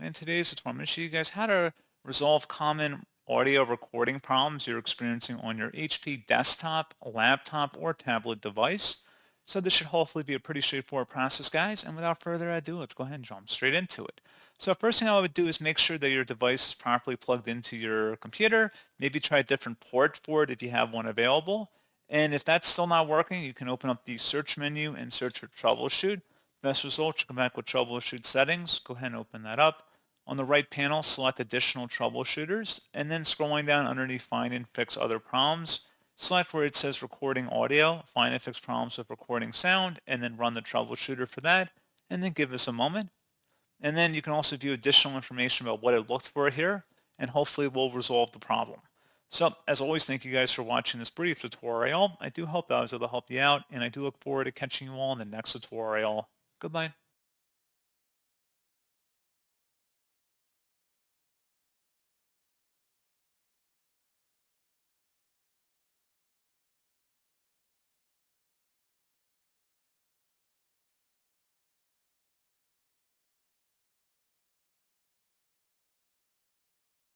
In today's tutorial, I'm going to show you guys how to resolve common audio recording problems you're experiencing on your HP desktop, laptop, or tablet device. So this should hopefully be a pretty straightforward process, guys. And without further ado, let's go ahead and jump straight into it. So first thing I would do is make sure that your device is properly plugged into your computer. Maybe try a different port for it if you have one available. And if that's still not working, you can open up the search menu and search for troubleshoot. Best result, you come back with troubleshoot settings. Go ahead and open that up. On the right panel, select additional troubleshooters, and then scrolling down underneath find and fix other problems, select where it says recording audio, find and fix problems with recording sound, and then run the troubleshooter for that, and then give us a moment. And then you can also view additional information about what it looked for here, and hopefully we'll resolve the problem. So as always, thank you guys for watching this brief tutorial. I do hope that I was able to help you out, and I do look forward to catching you all in the next tutorial. Goodbye.